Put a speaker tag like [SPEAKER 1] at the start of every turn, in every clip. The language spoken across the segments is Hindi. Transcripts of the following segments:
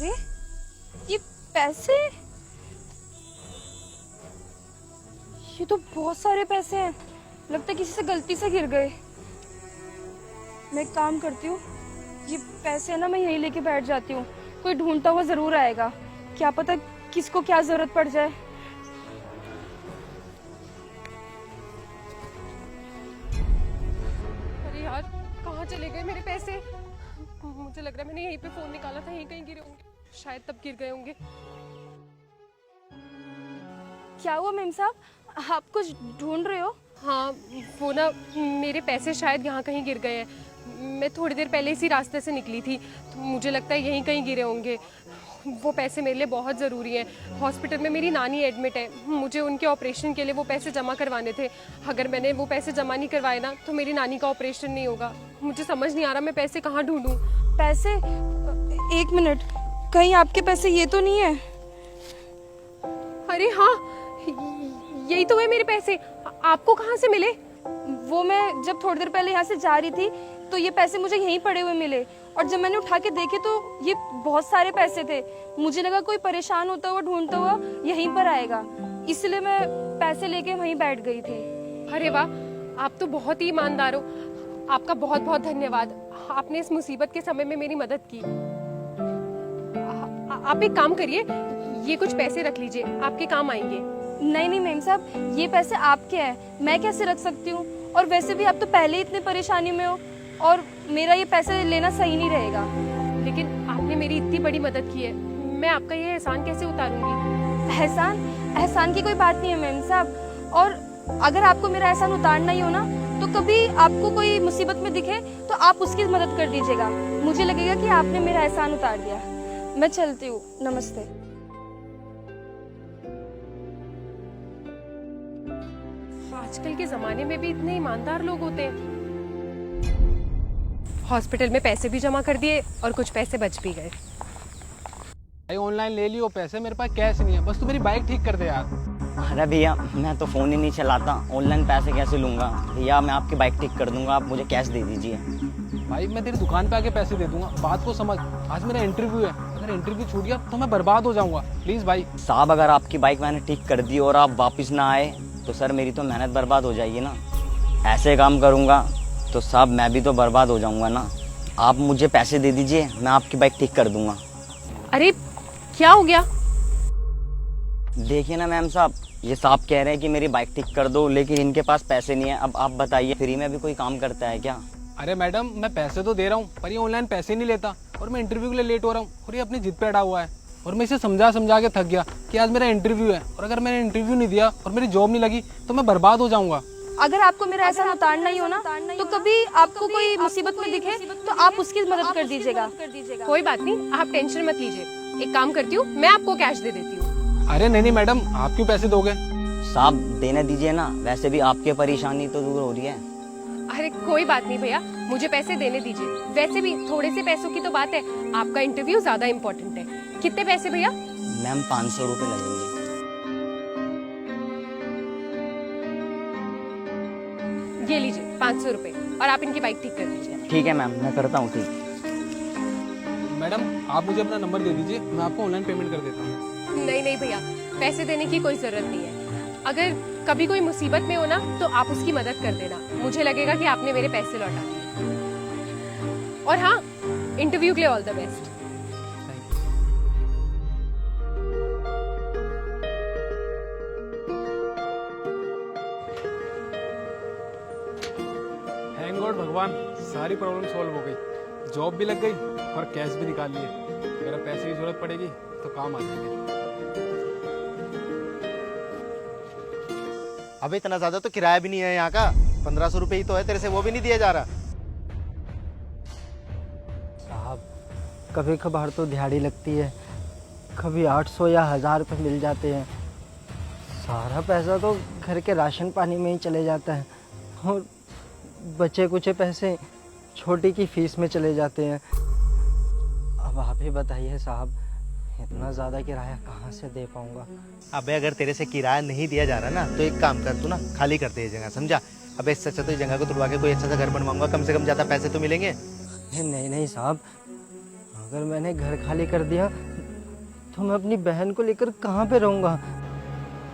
[SPEAKER 1] अरे ये पैसे, ये तो बहुत सारे पैसे हैं। लगता है किसी से गलती से गिर गए। मैं एक काम करती हूँ, ये पैसे ना मैं यहीं लेके बैठ जाती हूँ। कोई ढूंढता हुआ जरूर आएगा, क्या पता किसको क्या जरूरत पड़ जाए।
[SPEAKER 2] अरे यार, कहाँ चले गए मेरे पैसे? मुझे लग रहा है मैंने यहीं पे फोन निकाला था, यहीं कहीं गिरे होंगे, शायद तब गिर गए होंगे।
[SPEAKER 1] क्या हुआ मेम साहब, आप कुछ ढूंढ रहे हो?
[SPEAKER 2] हाँ, वो ना मेरे पैसे शायद यहाँ कहीं गिर गए हैं। मैं थोड़ी देर पहले इसी रास्ते से निकली थी, तो मुझे लगता है यहीं कहीं गिरे होंगे। वो पैसे मेरे लिए बहुत ज़रूरी हैं। हॉस्पिटल में मेरी नानी एडमिट है, मुझे उनके ऑपरेशन के लिए वो पैसे जमा करवाने थे। अगर मैंने वो पैसे जमा नहीं करवाए ना तो मेरी नानी का ऑपरेशन नहीं होगा। मुझे समझ नहीं आ रहा मैं पैसे कहाँ ढूंढूं।
[SPEAKER 1] पैसे? एक मिनट, कहीं आपके पैसे ये तो नहीं है?
[SPEAKER 2] अरे हाँ, यही तो है मेरे पैसे। आपको कहाँ से मिले?
[SPEAKER 1] वो मैं जब थोड़ी देर पहले यहाँ से जा रही थी तो ये पैसे मुझे यहीं पड़े हुए मिले, और जब मैंने उठा के देखे तो ये बहुत सारे पैसे थे। मुझे लगा कोई परेशान होता हुआ ढूंढता हुआ यहीं पर आएगा, इसलिए मैं पैसे लेके वहीं बैठ गई थी।
[SPEAKER 2] अरे वाह, आप तो बहुत ही ईमानदार हो। आपका बहुत बहुत धन्यवाद। आपने इस मुसीबत के समय में मेरी मदद की। आप एक काम करिए, ये कुछ पैसे रख लीजिए, आपके काम आएंगे।
[SPEAKER 1] नहीं नहीं मेम साहब, ये पैसे आपके हैं, मैं कैसे रख सकती हूँ? और वैसे भी आप तो पहले ही इतने परेशानी में हो, और मेरा ये पैसे लेना सही नहीं रहेगा।
[SPEAKER 2] लेकिन आपने मेरी इतनी बड़ी मदद की है, मैं आपका ये एहसान कैसे उतारूंगी?
[SPEAKER 1] एहसान? एहसान की कोई बात नहीं है मेम साहब। और अगर आपको मेरा एहसान उतारना ही हो ना, तो कभी आपको कोई मुसीबत में दिखे तो आप उसकी मदद कर दीजिएगा। मुझे लगेगा कि आपने मेरा एहसान उतार दिया। मैं चलती हूँ, नमस्ते।
[SPEAKER 2] आजकल के जमाने में भी इतने ईमानदार लोग होते हैं। हॉस्पिटल में पैसे भी जमा कर दिए और कुछ पैसे बच भी गए।
[SPEAKER 3] भाई ऑनलाइन ले लियो पैसे, मेरे पास कैश नहीं है, बस तू मेरी बाइक ठीक कर दे यार।
[SPEAKER 4] अरे भैया, मैं तो फ़ोन ही नहीं चलाता, ऑनलाइन पैसे कैसे लूँगा? भैया मैं आपकी बाइक ठीक कर दूंगा, आप मुझे कैश दे दीजिए।
[SPEAKER 3] भाई मैं तेरी दुकान पे आके पैसे दे दूंगा, बात को समझ। आज मेरा इंटरव्यू है, अगर इंटरव्यू छूट गया तो मैं बर्बाद हो जाऊंगा। प्लीज़ भाई।
[SPEAKER 4] साहब अगर आपकी बाइक मैंने ठीक कर दी और आप वापस ना आए तो सर मेरी तो मेहनत बर्बाद हो जाएगी ना। ऐसे काम करूँगा तो साहब मैं भी तो बर्बाद हो जाऊँगा ना। आप मुझे पैसे दे दीजिए, मैं आपकी बाइक ठीक कर दूंगा।
[SPEAKER 2] अरे क्या हो गया?
[SPEAKER 4] देखिए ना मैम साहब, ये साहब कह रहे हैं कि मेरी बाइक ठीक कर दो, लेकिन इनके पास पैसे नहीं है। अब आप बताइए, फ्री में भी कोई काम करता है क्या?
[SPEAKER 3] अरे मैडम, मैं पैसे तो दे रहा हूँ पर ये ऑनलाइन पैसे नहीं लेता, और मैं इंटरव्यू के लिए लेट हो रहा हूँ, और ये अपनी जिद पे अड़ा हुआ है। और मैं इसे समझा समझा के थक गया कि आज मेरा इंटरव्यू है, और अगर मैंने इंटरव्यू नहीं दिया और मेरी जॉब नहीं लगी तो मैं बर्बाद हो जाऊंगा।
[SPEAKER 1] अगर आपको मेरा एहसान उतारना ही हो ना, तो कभी आपको कोई मुसीबत में दिखे तो आप उसकी मदद कर दीजिएगा।
[SPEAKER 2] कोई बात नहीं, आप टेंशन मत लीजिए। एक काम करती हूँ, मैं आपको कैश दे देती हूँ।
[SPEAKER 3] अरे नहीं नहीं मैडम, आप क्यों पैसे दोगे?
[SPEAKER 4] साहब देने दीजिए ना, वैसे भी आपकी परेशानी तो दूर हो रही है।
[SPEAKER 2] अरे कोई बात नहीं भैया, मुझे पैसे देने दीजिए। वैसे भी थोड़े से पैसों की तो बात है, आपका इंटरव्यू ज्यादा इम्पोर्टेंट है। कितने पैसे भैया?
[SPEAKER 4] मैम 500 रुपये लगेंगे।
[SPEAKER 2] ये लीजिए 500 रुपए, और आप इनकी बाइक ठीक कर दीजिए।
[SPEAKER 4] ठीक है मैम, मैं करता हूँ ठीक।
[SPEAKER 3] मैडम आप मुझे अपना नंबर दे दीजिए, मैं आपको ऑनलाइन पेमेंट कर देता हूँ।
[SPEAKER 2] नहीं नहीं भैया, पैसे देने की कोई जरूरत नहीं है। अगर कभी कोई मुसीबत में हो ना तो आप उसकी मदद कर देना, मुझे लगेगा कि आपने मेरे पैसे लौटा दिए। और हाँ, इंटरव्यू के लिए all the best.
[SPEAKER 3] Thank God भगवान, सारी प्रॉब्लम सॉल्व हो गई, जॉब भी लग गई और कैश भी निकाल लिए। अगर पैसे की जरूरत पड़ेगी तो काम आ जाएंगे।
[SPEAKER 5] अबे इतना ज्यादा तो किराया भी नहीं है यहाँ का, 1500 रुपये ही तो है, तेरे से वो भी नहीं दिया जा रहा।
[SPEAKER 6] साहब कभी कभार तो दिहाड़ी लगती है, कभी 800 या 1000 रुपये मिल जाते हैं। सारा पैसा तो घर के राशन पानी में ही चले जाता है, और बचे कुछ पैसे छोटी की फीस में चले जाते हैं। अब आप ही बताइए साहब, इतना ज़्यादा किराया कहाँ से दे पाऊँगा?
[SPEAKER 5] अबे अगर तेरे से किराया नहीं दिया जा रहा ना तो एक काम कर, तू ना खाली कर दे ये जगह, समझा? अबे इससे अच्छा तो ये जगह को तुड़वा के कोई अच्छा सा घर बनवाऊंगा, कम से कम ज़्यादा पैसे तो मिलेंगे।
[SPEAKER 6] नहीं नहीं साहब, अगर मैंने घर खाली कर दिया तो मैं अपनी बहन को लेकर कहाँ पे रहूँगा।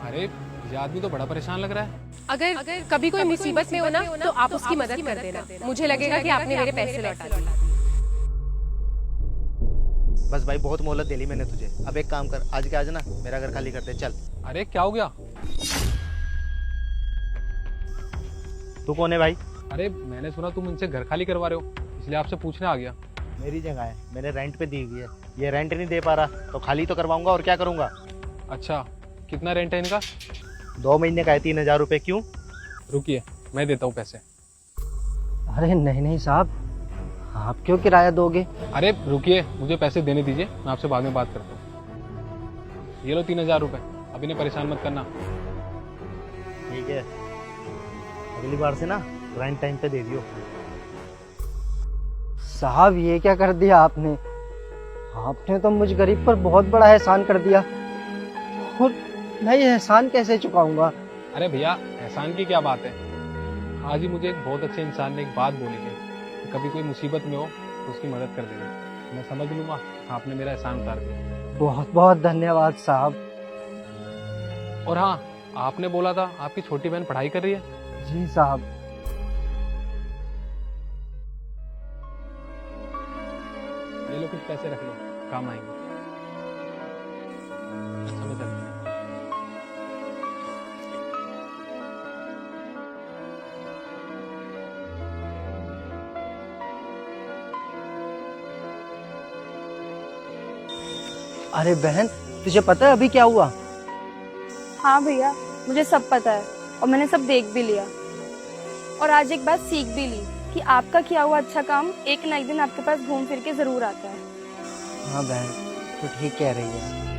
[SPEAKER 3] अरे ये आदमी तो बड़ा परेशान लग रहा है।
[SPEAKER 2] अगर कभी कोई मुसीबत में हो ना तो आप उसकी मदद कर देना। मुझे लगेगा कि आपने मेरे पैसे लौटा दिए।
[SPEAKER 5] बस भाई बहुत मोहलत दे ली मैंने तुझे। अब एक काम कर, आज के आज ना मेरा घर खाली करते, चल।
[SPEAKER 3] अरे क्या हो गया?
[SPEAKER 5] तू कौन है भाई?
[SPEAKER 3] अरे मैंने सुना तुम इनसे घर खाली करवा रहे हो, इसलिए आपसे पूछने आ गया।
[SPEAKER 5] मेरी जगह है, मैंने रेंट पे दी हुई है, ये रेंट नहीं दे पा रहा तो खाली तो करवाऊंगा, और क्या करूंगा।
[SPEAKER 3] अच्छा, कितना रेंट है इनका?
[SPEAKER 5] 2 महीने का है, 3000 रुपये। क्यों?
[SPEAKER 3] रुकिए मैं देता हूँ पैसे।
[SPEAKER 6] अरे नहीं नहीं साहब, आप क्यों किराया दोगे?
[SPEAKER 3] अरे रुकिए, मुझे पैसे देने दीजिए, मैं आपसे बाद में बात करता हूँ। ये लो 3000 रुपये, अब इन्हें परेशान मत करना।
[SPEAKER 5] ठीक है, अगली बार से ना रेंट टाइम पे दे दियो।
[SPEAKER 6] साहब ये क्या कर दिया आपने? आपने तो मुझ गरीब पर बहुत बड़ा एहसान कर दिया, और मैं ये एहसान कैसे चुकाऊंगा?
[SPEAKER 3] अरे भैया, एहसान की क्या बात है। आज ही मुझे एक बहुत अच्छे इंसान ने एक बात बोली थी कि कभी कोई मुसीबत में हो तो उसकी मदद कर देना। मैं समझ लूँगा, आपने मेरा एहसान उतार दिया।
[SPEAKER 6] बहुत बहुत धन्यवाद साहब।
[SPEAKER 3] और हाँ, आपने बोला था आपकी छोटी बहन पढ़ाई कर रही है।
[SPEAKER 6] जी साहब।
[SPEAKER 3] ये लो कुछ पैसे रख लो, काम आएंगे। अच्छा मैं चलता हूँ।
[SPEAKER 6] अरे बहन, तुझे पता है अभी क्या हुआ?
[SPEAKER 1] हाँ भैया, मुझे सब पता है और मैंने सब देख भी लिया। और आज एक बात सीख भी ली कि आपका किया हुआ अच्छा काम एक ना एक दिन आपके पास घूम फिर के जरूर आता है।
[SPEAKER 6] हाँ बहन, तू ठीक कह रही है।